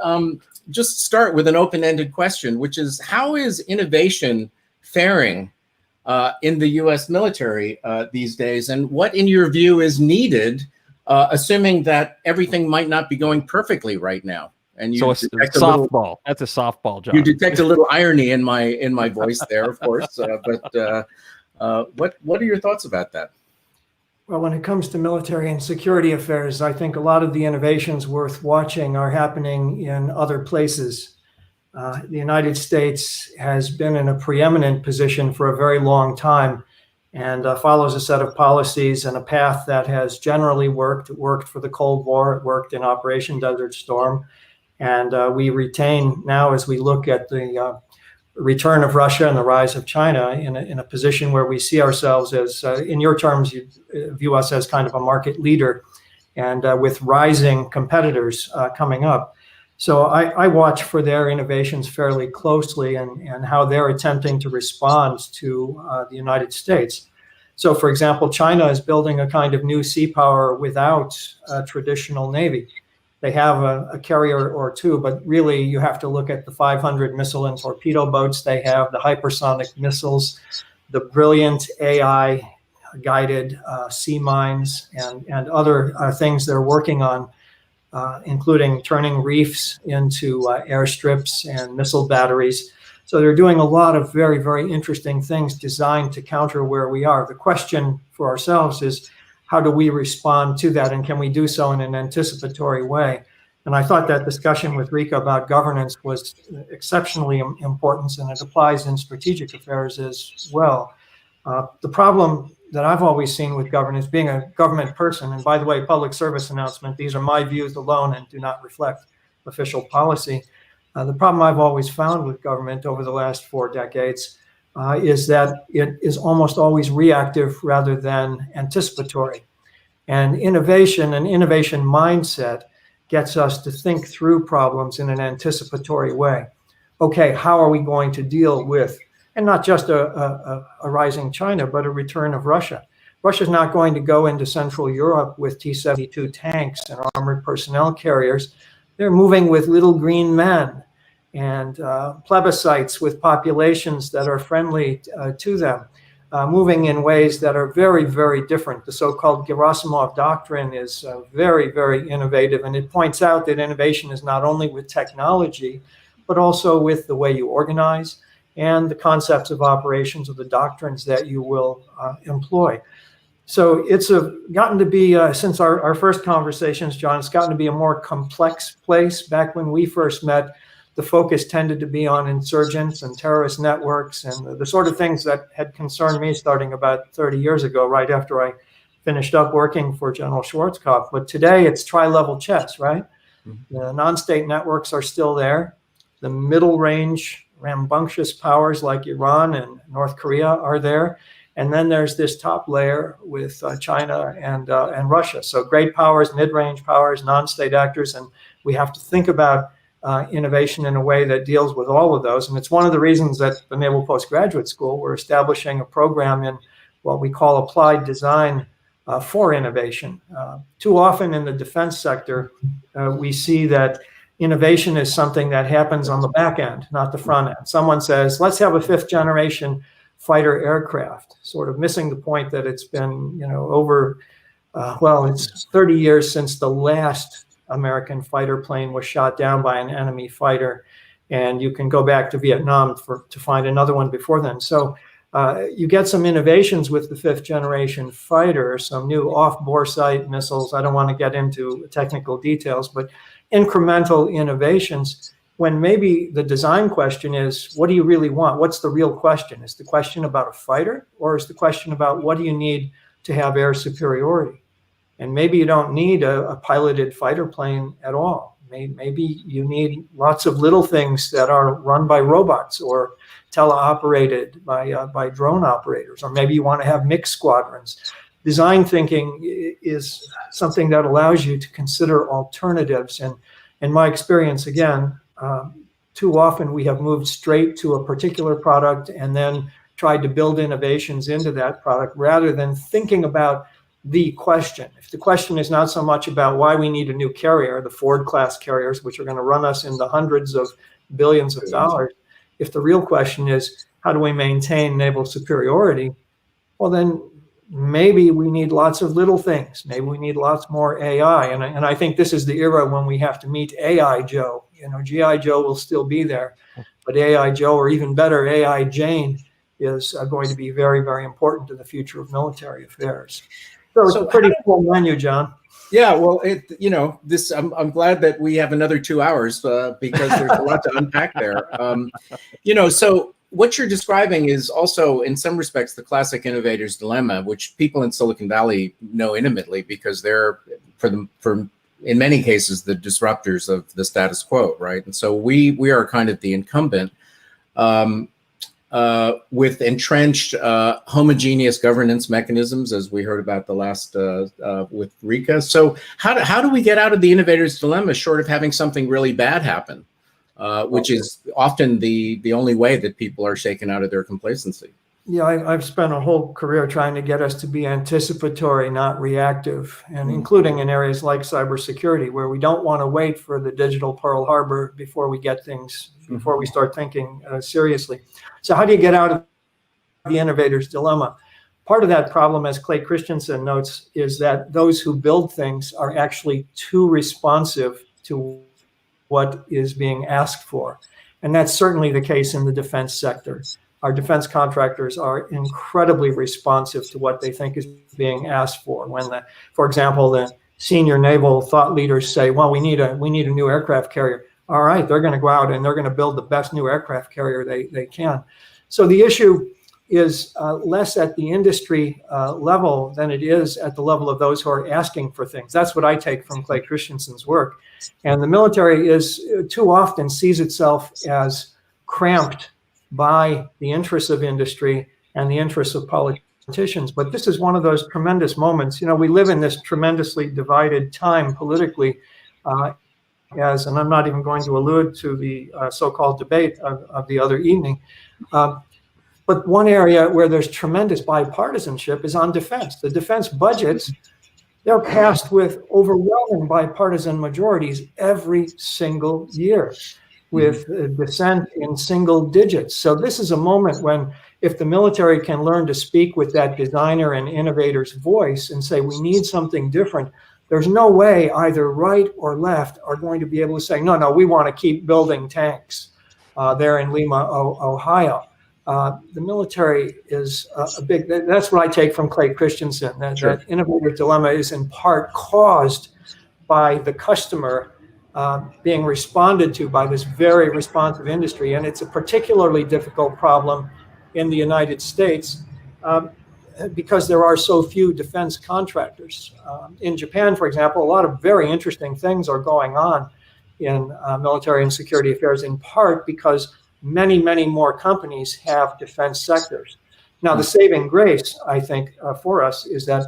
just start with an open-ended question, which is, how is innovation faring in the U.S. military these days? And what, in your view, is needed, assuming that everything might not be going perfectly right now? And you so it's softball. That's a softball, John. You detect a little irony in my voice there, of course. But what are your thoughts about that? Well, when it comes to military and security affairs, I think a lot of the innovations worth watching are happening in other places. The United States has been in a preeminent position for a very long time and follows a set of policies and a path that has generally worked. It worked for the Cold War. It worked in Operation Desert Storm. And we retain now, as we look at the return of Russia and the rise of China, in a position where we see ourselves as, in your terms, you view us as kind of a market leader, and with rising competitors coming up. So I watch for their innovations fairly closely and how they're attempting to respond to the United States. So, for example, China is building a kind of new sea power without a traditional navy. They have a carrier or two, but really you have to look at the 500 missile and torpedo boats they have, the hypersonic missiles, the brilliant AI-guided sea mines, and other things they're working on, including turning reefs into airstrips and missile batteries. So they're doing a lot of very, very interesting things designed to counter where we are. The question for ourselves is, how do we respond to that, and can we do so in an anticipatory way? And I thought that discussion with Rika about governance was exceptionally important, and it applies in strategic affairs as well. The problem that I've always seen with governance, being a government person, and by the way, public service announcement, these are my views alone and do not reflect official policy. The problem I've always found with government over the last 4 decades is that it is almost always reactive rather than anticipatory. And an innovation mindset gets us to think through problems in an anticipatory way. Okay, how are we going to deal with, and not just a rising China, but a return of Russia? Russia's not going to go into Central Europe with T-72 tanks and armored personnel carriers. They're moving with little green men and plebiscites with populations that are friendly to them, moving in ways that are very, very different. The so-called Gerasimov doctrine is very, very innovative, and it points out that innovation is not only with technology, but also with the way you organize and the concepts of operations, of the doctrines that you will employ. So it's gotten to be, since our first conversations, John, it's gotten to be a more complex place. Back when we first met, the focus tended to be on insurgents and terrorist networks and the sort of things that had concerned me starting about 30 years ago, right after I finished up working for General Schwarzkopf. But today it's tri-level chess, right? Mm-hmm. The non-state networks are still there. The middle range rambunctious powers like Iran and North Korea are there. And then there's this top layer with China and Russia. So great powers, mid-range powers, non-state actors, and we have to think about innovation in a way that deals with all of those. And it's one of the reasons that the Naval Postgraduate School, we're establishing a program in what we call applied design for innovation. Too often in the defense sector, we see that innovation is something that happens on the back end, not the front end. Someone says, let's have a 5th generation fighter aircraft, sort of missing the point that it's been, over, it's 30 years since the last American fighter plane was shot down by an enemy fighter. and you can go back to Vietnam to find another one before then. So you get some innovations with the 5th generation fighter, some new off-bore sight missiles. I don't want to get into technical details, but incremental innovations when maybe the design question is, what do you really want? What's the real question? Is the question about a fighter, or is the question about what do you need to have air superiority? And maybe you don't need a piloted fighter plane at all. Maybe you need lots of little things that are run by robots or teleoperated by drone operators, or maybe you want to have mixed squadrons. Design thinking is something that allows you to consider alternatives. And in my experience, again, too often we have moved straight to a particular product and then tried to build innovations into that product rather than thinking about the question. If the question is not so much about why we need a new carrier, the Ford class carriers, which are going to run us in the hundreds of billions of dollars, if the real question is how do we maintain naval superiority, well then maybe we need lots of little things. Maybe we need lots more AI. And I think this is the era when we have to meet AI Joe. You know, GI Joe will still be there, but AI Joe, or even better, AI Jane, is going to be very, very important to the future of military affairs. So it's a pretty full menu, John. Yeah, well, I'm glad that we have another 2 hours because there's a lot to unpack there. So what you're describing is also, in some respects, the classic innovator's dilemma, which people in Silicon Valley know intimately because they're, in many cases, the disruptors of the status quo, right? And so we are kind of the incumbent with entrenched homogeneous governance mechanisms, as we heard about the last with Rika. So how do we get out of the innovator's dilemma short of having something really bad happen, which is often the only way that people are shaken out of their complacency? Yeah, I've spent a whole career trying to get us to be anticipatory, not reactive, and including in areas like cybersecurity, where we don't want to wait for the digital Pearl Harbor before we get things, before we start thinking seriously. So how do you get out of the innovator's dilemma? Part of that problem, as Clay Christensen notes, is that those who build things are actually too responsive to what is being asked for. And that's certainly the case in the defense sector. Our defense contractors are incredibly responsive to what they think is being asked for. When, for example, the senior naval thought leaders say, well, we need a new aircraft carrier. All right, they're going to go out and they're going to build the best new aircraft carrier they can. So the issue is less at the industry level than it is at the level of those who are asking for things. That's what I take from Clay Christensen's work. And the military is too often sees itself as cramped by the interests of industry and the interests of politicians. But this is one of those tremendous moments. You know, we live in this tremendously divided time politically, and I'm not even going to allude to the so-called debate of the other evening. But one area where there's tremendous bipartisanship is on defense. The defense budgets, they're passed with overwhelming bipartisan majorities every single year, with dissent in single digits. So this is a moment when, if the military can learn to speak with that designer and innovator's voice and say, we need something different, there's no way either right or left are going to be able to say, no, we want to keep building tanks there in Lima, Ohio. The military is a big, that's what I take from Clay Christensen, that innovator's dilemma is in part caused by the customer being responded to by this very responsive industry. And it's a particularly difficult problem in the United States because there are so few defense contractors. In Japan, for example, a lot of very interesting things are going on in military and security affairs, in part because many, many more companies have defense sectors. Now, the saving grace, I think, for us is that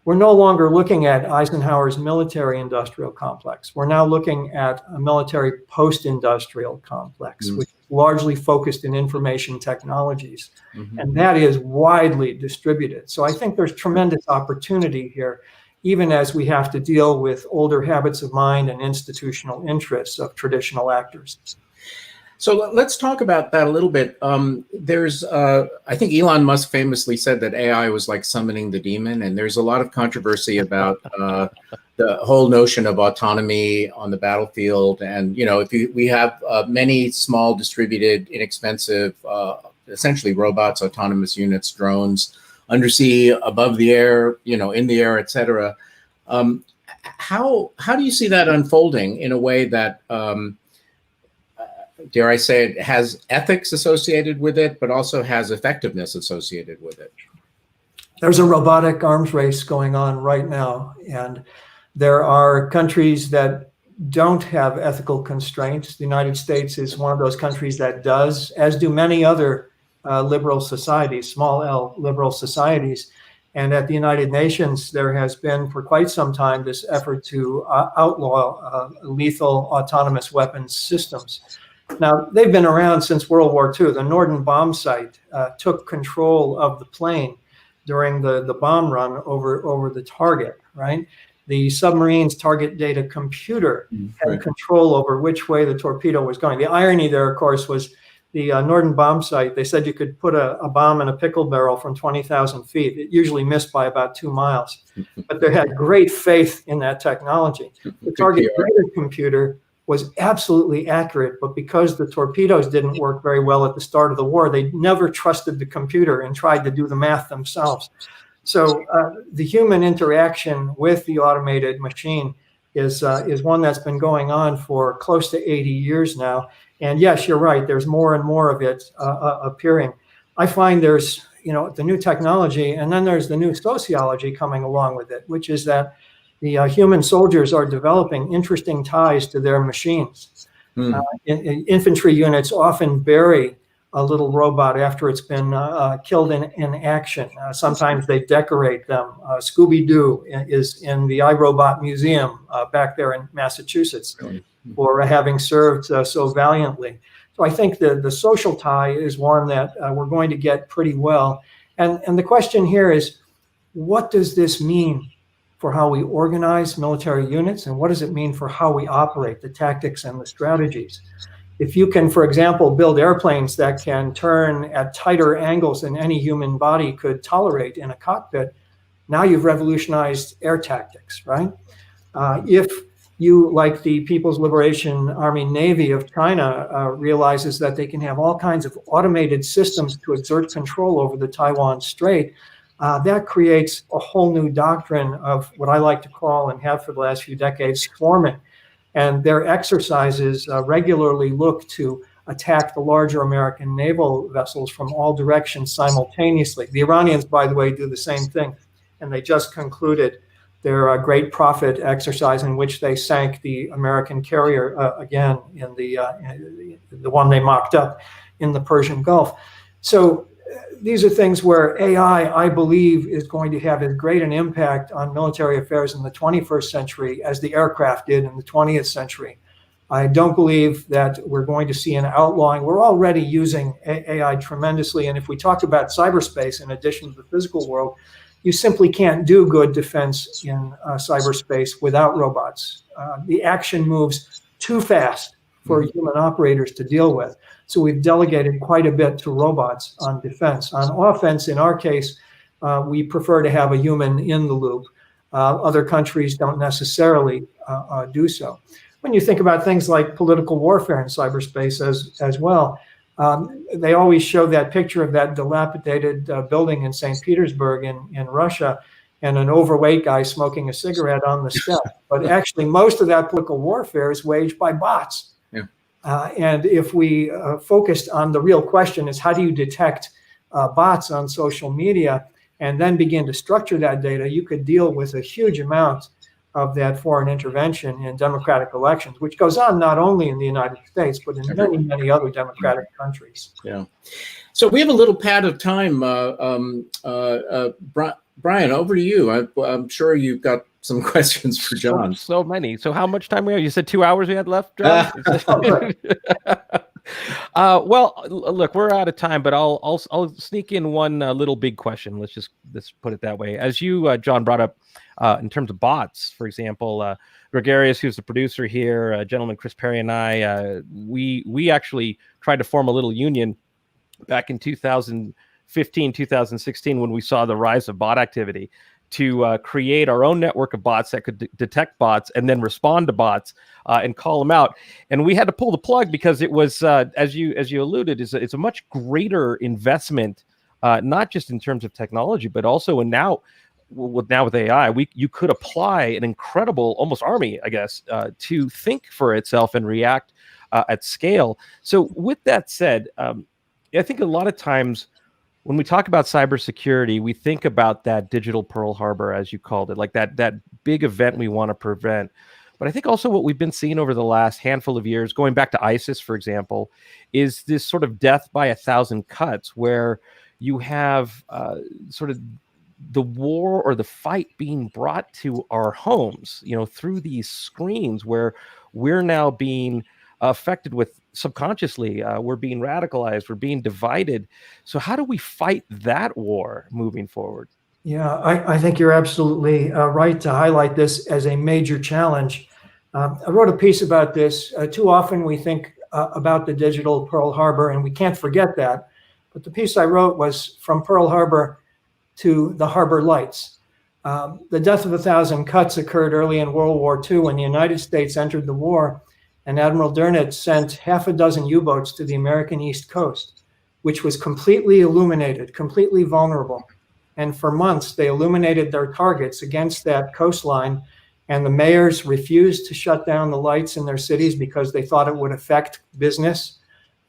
we're no longer looking at Eisenhower's military-industrial complex. We're now looking at a military post-industrial complex, which is largely focused in information technologies. And that is widely distributed. So I think there's tremendous opportunity here, even as we have to deal with older habits of mind and institutional interests of traditional actors. So let's talk about that a little bit. I think Elon Musk famously said that AI was like summoning the demon, and there's a lot of controversy about the whole notion of autonomy on the battlefield. And if we have many small, distributed, inexpensive, essentially robots, autonomous units, drones, undersea, above the air, in the air, etc. How do you see that unfolding in a way that dare I say it, has ethics associated with it, but also has effectiveness associated with it? There's a robotic arms race going on right now, and there are countries that don't have ethical constraints. The United States is one of those countries that does, as do many other liberal societies, small L liberal societies. And at the United Nations, there has been for quite some time this effort to outlaw lethal autonomous weapons systems. Now, they've been around since World War II. The Norden bomb site took control of the plane during the bomb run over the target, right? The submarine's target data computer had control over which way the torpedo was going. The irony there, of course, was the Norden bomb site. They said you could put a bomb in a pickle barrel from 20,000 feet. It usually missed by about 2 miles. But they had great faith in that technology. The target data computer was absolutely accurate, but because the torpedoes didn't work very well at the start of the war, they never trusted the computer and tried to do the math themselves. So the human interaction with the automated machine is one that's been going on for close to 80 years now. And yes, you're right, there's more and more of it appearing. I find there's the new technology, and then there's the new sociology coming along with it, which is that the human soldiers are developing interesting ties to their machines. Infantry units often bury a little robot after it's been killed in action. Sometimes they decorate them. Scooby-Doo is in the iRobot Museum back there in Massachusetts for having served so valiantly. So I think the social tie is one that we're going to get pretty well. And the question here is, what does this mean for how we organize military units, and what does it mean for how we operate, the tactics and the strategies? If you can, for example, build airplanes that can turn at tighter angles than any human body could tolerate in a cockpit, now you've revolutionized air tactics, right? If you, like the People's Liberation Army Navy of China, realizes that they can have all kinds of automated systems to exert control over the Taiwan Strait, that creates a whole new doctrine of what I like to call, and have for the last few decades, swarming. And their exercises regularly look to attack the larger American naval vessels from all directions simultaneously. The Iranians, by the way, do the same thing. And they just concluded their Great Prophet exercise, in which they sank the American carrier again in the one they mocked up in the Persian Gulf. So these are things where AI, I believe, is going to have as great an impact on military affairs in the 21st century as the aircraft did in the 20th century. I don't believe that we're going to see an outlawing. We're already using AI tremendously. And if we talk about cyberspace in addition to the physical world, you simply can't do good defense in cyberspace without robots. The action moves too fast for human operators to deal with. So we've delegated quite a bit to robots on defense. On offense, in our case, we prefer to have a human in the loop. Other countries don't necessarily do so. When you think about things like political warfare in cyberspace as well, they always show that picture of that dilapidated building in St. Petersburg in Russia, and an overweight guy smoking a cigarette on the step. But actually, most of that political warfare is waged by bots. And if we focused on the real question is, how do you detect bots on social media and then begin to structure that data, you could deal with a huge amount of that foreign intervention in democratic elections, which goes on not only in the United States, but in many, many other democratic countries. Yeah. So we have a little pad of time. Brian, over to you. I'm sure you've got some questions for John. So many. So how much time we have? You said 2 hours we had left, John? Look, we're out of time, but I'll sneak in one little big question. Let's put it that way. As you, John, brought up in terms of bots, for example, Gregarious, who's the producer here, gentleman Chris Perry and I, we actually tried to form a little union back in 2015, 2016, when we saw the rise of bot activity, to create our own network of bots that could detect bots and then respond to bots and call them out. And we had to pull the plug because it was, as you alluded, it's a much greater investment, not just in terms of technology, but also now with AI, you could apply an incredible, almost army, I guess, to think for itself and react at scale. So with that said, I think a lot of times when we talk about cybersecurity, we think about that digital Pearl Harbor, as you called it, like that big event we want to prevent. But I think also what we've been seeing over the last handful of years, going back to ISIS, for example, is this sort of death by 1,000 cuts, where you have sort of the war or the fight being brought to our homes, through these screens, where we're now being affected with subconsciously, we're being radicalized, we're being divided. So how do we fight that war moving forward? Yeah, I think you're absolutely right to highlight this as a major challenge. I wrote a piece about this. Too often we think about the digital Pearl Harbor, and we can't forget that. But the piece I wrote was from Pearl Harbor to the Harbor Lights. The death of 1,000 cuts occurred early in World War II when the United States entered the war, and Admiral Garratt sent half a dozen U-boats to the American East Coast, which was completely illuminated, completely vulnerable. And for months, they illuminated their targets against that coastline, and the mayors refused to shut down the lights in their cities because they thought it would affect business.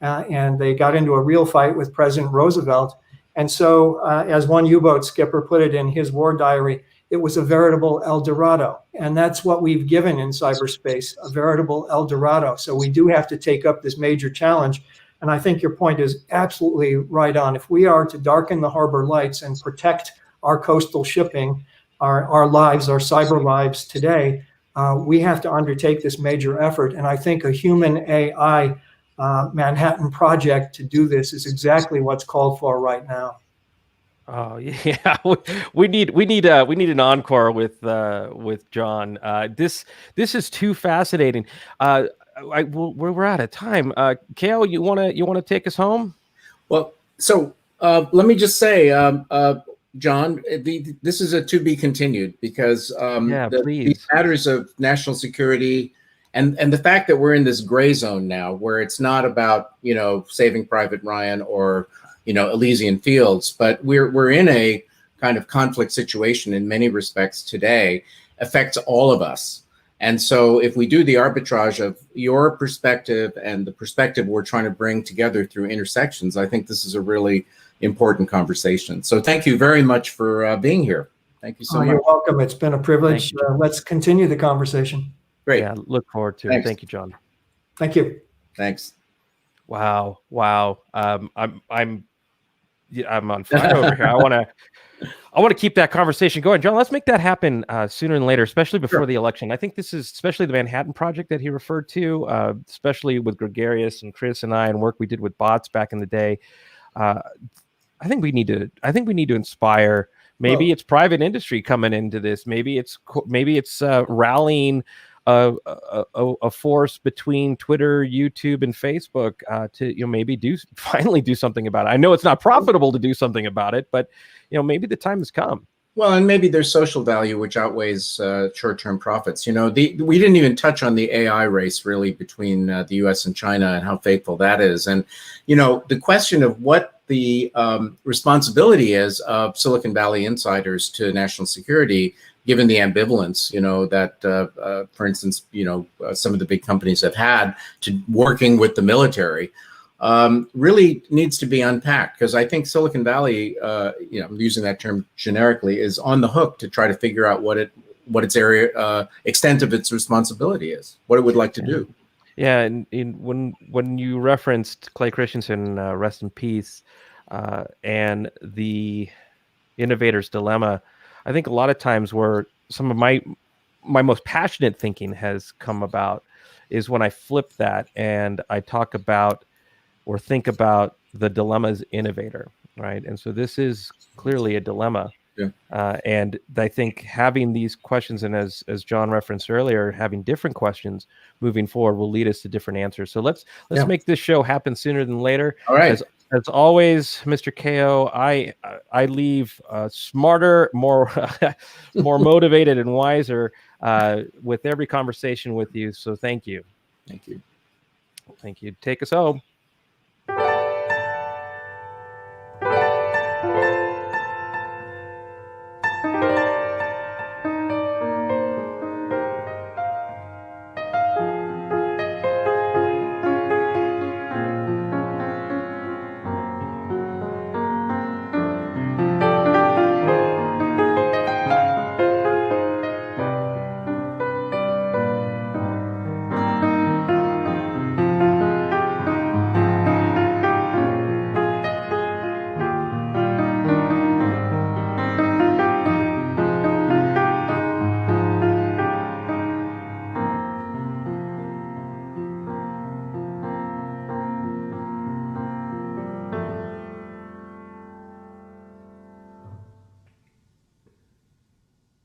And they got into a real fight with President Roosevelt. And so, as one U-boat skipper put it in his war diary, it was a veritable El Dorado. And that's what we've given in cyberspace, a veritable El Dorado. So we do have to take up this major challenge. And I think your point is absolutely right on. If we are to darken the harbor lights and protect our coastal shipping, our lives, our cyber lives today, we have to undertake this major effort. And I think a human AI Manhattan Project to do this is exactly what's called for right now. Oh yeah, we need an encore with John. This is too fascinating. We're out of time. Kale, you wanna take us home? Well, so let me just say, John, this is a to be continued, because these matters of national security and the fact that we're in this gray zone now, where it's not about Saving Private Ryan or Elysian Fields, but we're in a kind of conflict situation in many respects today, affects all of us. And so if we do the arbitrage of your perspective and the perspective we're trying to bring together through intersections, I think this is a really important conversation. So thank you very much for being here. Thank you so much. You're welcome. It's been a privilege. Let's continue the conversation. Great. Yeah, look forward to it. Thank you, John. Thank you. Thanks. Wow. I'm on fire over here. I want to keep that conversation going, John. Let's make that happen sooner than later, especially before the election. I think this is especially the Manhattan Project that he referred to, especially with Gregarious and Chris and I, and work we did with bots back in the day. I think we need to inspire. Maybe it's private industry coming into this. Maybe it's rallying a force between Twitter, YouTube, and Facebook to maybe finally do something about it. I know it's not profitable to do something about it, but maybe the time has come. Well, and maybe there's social value which outweighs short-term profits. We didn't even touch on the AI race really between the U.S. and China and how fateful that is. And the question of what the responsibility is of Silicon Valley insiders to national security, given the ambivalence, that, for instance, some of the big companies have had to working with the military, really needs to be unpacked. Because I think Silicon Valley, I'm using that term generically, is on the hook to try to figure out what its area, extent of its responsibility is, what it would like to do. Yeah, and when you referenced Clay Christensen, rest in peace, and the innovator's dilemma, I think a lot of times where some of my most passionate thinking has come about is when I flip that and I talk about or think about the dilemma as innovator, right? And so this is clearly a dilemma. Yeah. And I think having these questions, and as John referenced earlier, having different questions moving forward will lead us to different answers. So let's make this show happen sooner than later. All right. As always, Mr. KO, I leave smarter, more more motivated and wiser with every conversation with you. So thank you. Thank you. Thank you. Take us home.